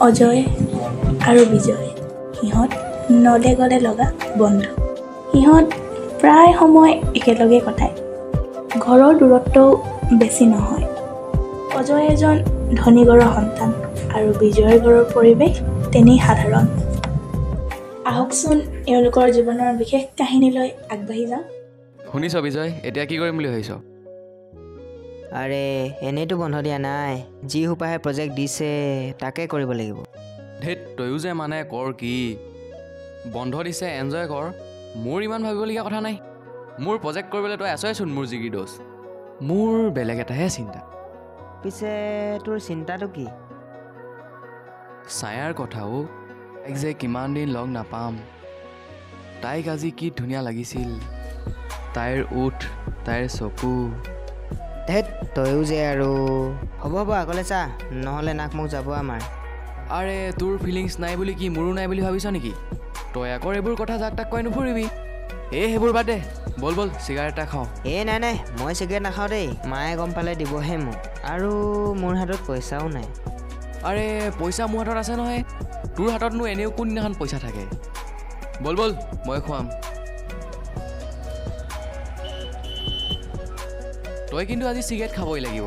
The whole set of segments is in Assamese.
অজয় আৰু বিজয় সিহঁত নলে গলে লগা বন্ধু। সিহঁত প্ৰায় সময় একেলগে কটায়। ঘৰৰ দূৰত্বও বেছি নহয়। অজয় এজন ধনী ঘৰৰ সন্তান আৰু বিজয়ৰ ঘৰৰ পৰিৱেশ তেনেই সাধাৰণ। আহকচোন এওঁলোকৰ জীৱনৰ বিশেষ কাহিনীলৈ আগবাঢ়ি যাওঁ। শুনিছ বিজয়, এতিয়া কি কৰিম বুলি ভাবিছ? আৰে এনেইতো বন্ধ দিয়া নাই, যি সোপাহে প্ৰজেক্ট দিছে তাকে কৰিব লাগিব। ধেত তয়ো যে মানে কৰ কি, বন্ধ দিছে এনজয় কৰ। মোৰ ইমান ভাবিবলগীয়া কথা নাই। মোৰ প্ৰজেক্ট কৰিবলৈ তই আছয়চোন মোৰ জিগি দোষ। মোৰ বেলেগ এটাহে চিন্তা। পিছে তোৰ চিন্তাটো কি? ছায়াৰ কথাও, তাইক যে কিমান দিন লগ নাপাম। তাইক আজি কি ধুনীয়া লাগিছিল, তাইৰ ওঠ, তাইৰ চকু। ধেত তয়ো যে আৰু হ'ব আগলৈ চা, নহ'লে নাক মুখ যাব আমাৰ। আৰে তোৰ ফিলিংছ নাই বুলি কি মোৰো নাই বুলি ভাবিছ নেকি? তই আকৌ এইবোৰ কথা যাক তাক কৈ নুফুৰিবি। সেইবোৰ বাদ দে, বল চিগাৰেট এটা খাওঁ। নাই মই চিগাৰেট নাখাওঁ দেই, মায়ে গম পালে দিবহে মোক, আৰু মোৰ হাতত পইচাও নাই। আৰে পইচা মোৰ হাতত আছে নহয়। তোৰ হাততনো এনেও কোনদিনাখন পইচা থাকে। বল মই খুৱাম। তই কিন্তু আজি চিগাৰেট খাবই লাগিব।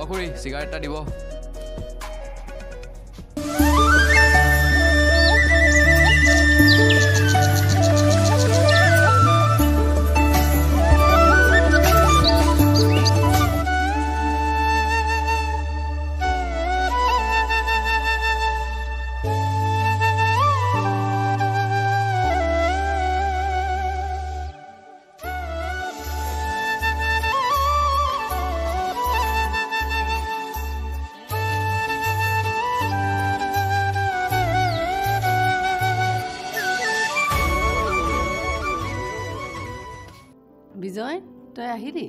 খুৰী চিগাৰেট এটা দিব। বিজয়, তই আহিলি?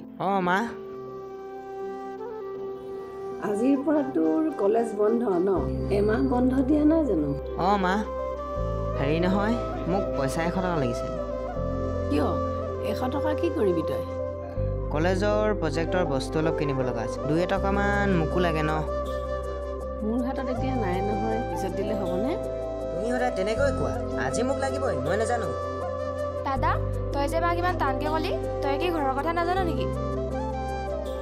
মা আজিৰ পৰা তোৰ কলেজ বন্ধ ন? এমাহ বন্ধ দিয়া নাই জানো? মা হেৰি নহয়, মোক পইচা 100 টকা লাগিছিল। কিয়? 100 টকা কি কৰিবি তই? কলেজৰ প্ৰজেক্টৰ বস্তু অলপ কিনিব লগা আছে। 2 টকামান মোকো লাগে ন। মোৰ হাতত এতিয়া নাই নহয়, পিছত দিলে হ'বনে? তুমি সদায় তেনেকৈ কোৱা, আজি মোক লাগিবই, মই নাজানো। দাদা, তই যে মাক ইমান টানকে ক'লি, তই কি ঘৰৰ কথা নাজানো নেকি?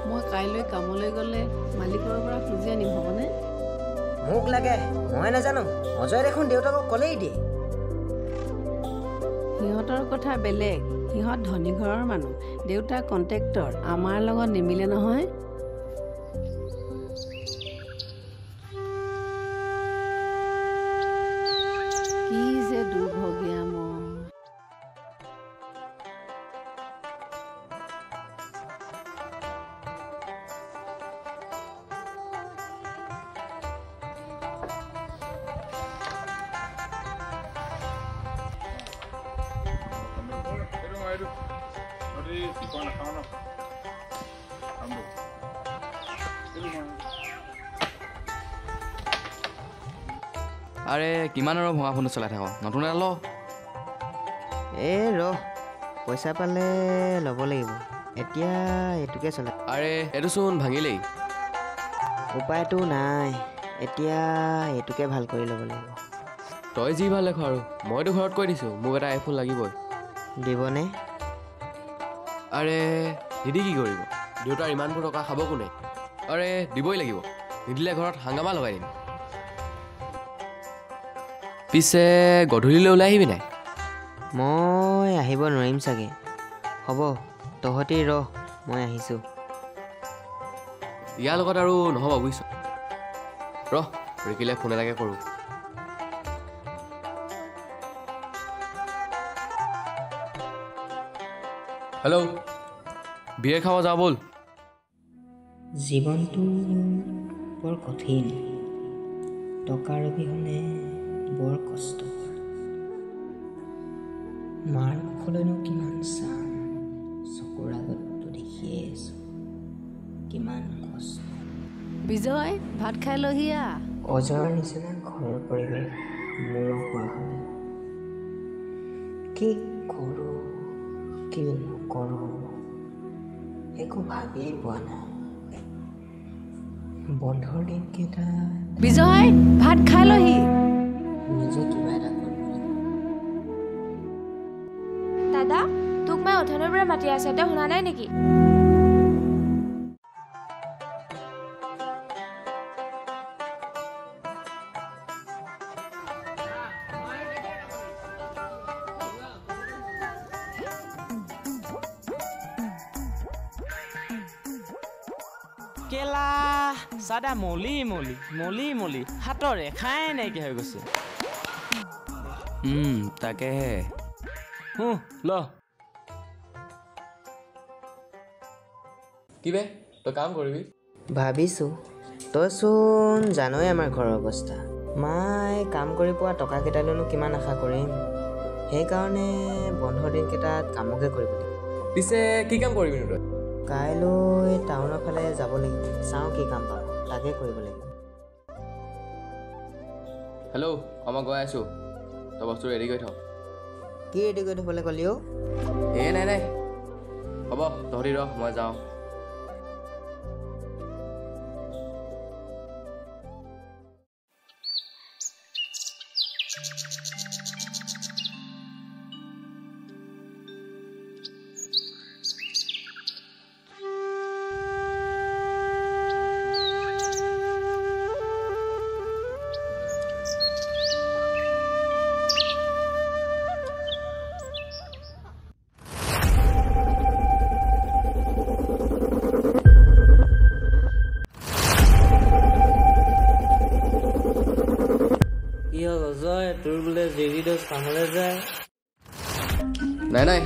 মই কাইলৈ কামলৈ গ'লে মালিকৰ পৰা খুজি আনিম, হ'বনে? মোক লাগে, মই নাজানো। অজয় দেখোন দেউতাকক ক'লেই দিয়ে। সিহঁতৰ কথা বেলেগ, সিহঁত ধনী ঘৰৰ মানুহ, দেউতা কণ্ট্ৰেক্টৰ, আমাৰ লগত নিমিলে নহয়। কি যে দুৰ্ভগীয়া মই। আৰে কিমান আৰু ভঙা ফোনটো চলাই থাক, নতুন এটা ল। পইচা পালে ল'ব লাগিব, এতিয়া এইটোকে চলাই। আৰে এইটোচোন ভাঙিলেই। উপায়টো নাই, এতিয়া এইটোকে ভাল কৰি ল'ব লাগিব। তই যি ভাল দেখ আৰু, মইতো ঘৰত কৈ দিছোঁ মোক এটা আইফোন লাগিবই। দিবনে? আৰে নিদি কি কৰিব, দেউতাৰ ইমানবোৰ টকা খাব কোনে? আৰে দিবই লাগিব, নিদিলে ঘৰত হাংগামা লগাই দিম। পিছে গধূলিলৈ ওলাই আহিবি নাই? মই আহিব নোৱাৰিম চাগে। হ'ব তহঁতি মই আহিছোঁ। ইয়াৰ লগত আৰু নহ'ব বুজিছ। ৰিকিলে ফোন এটাকে কৰোঁ। হেল্ল', বিয়েৰ খাব যাওঁ ব'ল। জীৱনটো বৰ কঠিন, টকাৰ অবিহনে বৰ কষ্ট। মাৰ মুখলৈনো কিমান চাম, চকুৰ আগততো দেখিয়ে আছো কিমান কষ্ট। বিজয়, ভাত খাই লহি আ। অজয়ৰ নিচিনা ঘৰৰ পৰিৱেশ মোৰো হোৱা হ'লে কি কৰোঁ কি নকৰোঁ একো ভাবিয়েই পোৱা নাই। বন্ধৰ দিনকেইটা বিজয় ভাত খাই লহি নিজে কিবা এটা কৰিব লাগিব। দাদা তোক মই অথনিৰ পৰা মাতি আছে তই শুনা নাই নেকি? কেলা চাদা মলি মলি মলি মলি হাতৰ ৰেখাই নাইকিয়া হৈ গৈছে। তাকেহে ল কি বে তই কাম কৰিবি? ভাবিছোঁ তইচোন জানই আমাৰ ঘৰৰ অৱস্থা। মায়ে কাম কৰি পোৱা টকাকেইটালৈনো কিমান আশা কৰিম। সেইকাৰণে বন্ধৰ দিনকেইটাত কামকে কৰিব লাগিব। পিছে কি কাম কৰিবি তই? কাইলৈ টাউনৰ ফালে যাব লাগিব, চাওঁ কি কাম পাওঁ তাকে কৰিব লাগিব। হেল্ল' মই গৈ আছোঁ, তই বস্তু ৰেডি কৰি থ। কি ৰেডি কৰি থ'বলৈ ক'লি অ'? নাই হ'ব তহঁতি ৰহ মই যাওঁ। তোৰ বোলে জেগি দোষ কামলৈ যায়। নাই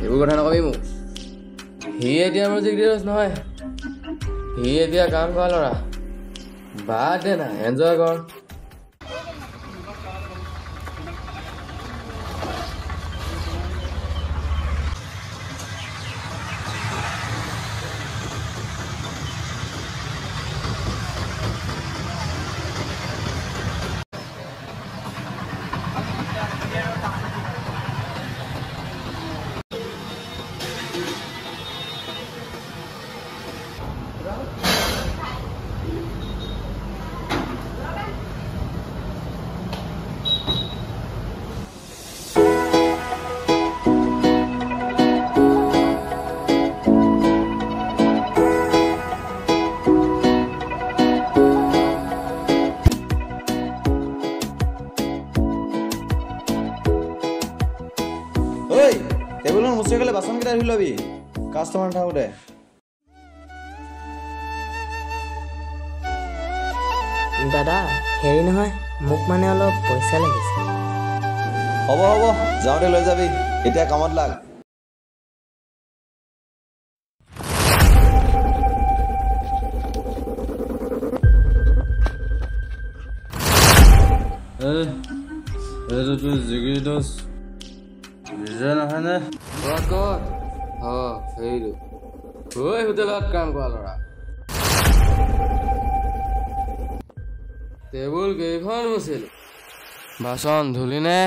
এইবোৰ কথা নকবি মোক। সি এতিয়া মোৰ জিগৰি দোষ নহয়, সি এতিয়া কাম কৰা ল'ৰা। বাদ দে না, এনজয় কৰ। ঐ টেবুলত মুচি গ'লে বাচনকেইটা ধুই ল'বি, কাষ্টমাৰ নাথাকোঁতে। দাদা হেৰি নহয়, মোক মানে অলপ পইচা লাগিছে। হ'ব যাওঁতে লৈ যাবি, এতিয়া কামত লাগ। এইটো জিগিৰি দোষ বিজয় নহয়নে? সেইটো ঐ হোটেলত কাম কৰা ল'ৰা। টেবুল কেইখন মুচিলো, বাচন ধুলিনে?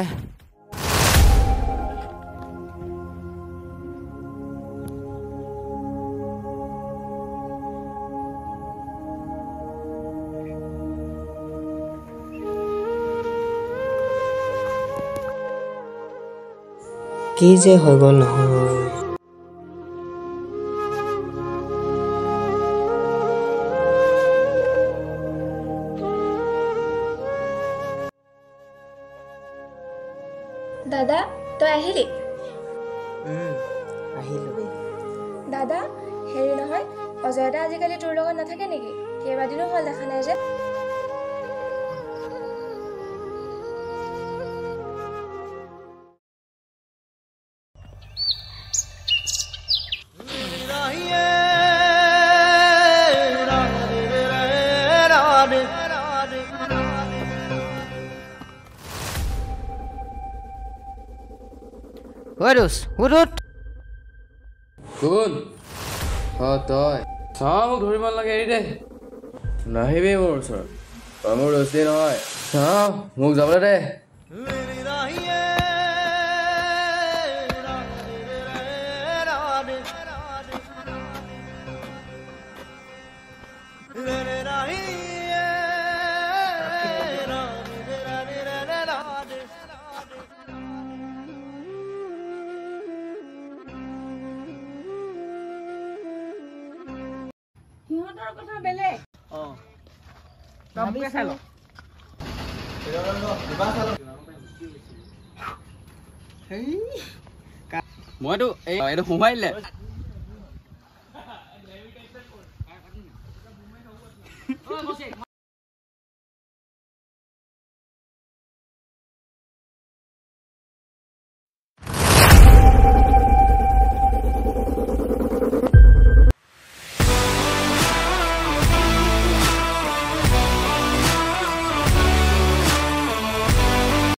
কি যে হৈ গ'ল নহয়। দাদা তই আহিলি? আহিলোঁ। দাদা হেৰি নহয়, অজয় দা আজিকালি তোৰ লগত নাথাকে নেকি? কেইবাদিনো হ'ল দেখা নাই যে। কোন? তই চাওঁ মোক ধৰিব নালাগে, এৰি দে। নাহিবি মোৰ ওচৰত, তই মোৰ দোষী নহয়। চাওঁ মোক যাবলৈ দে। সিহঁতৰ কথা বেলেগ মইতো এইটো সোমাই দিলে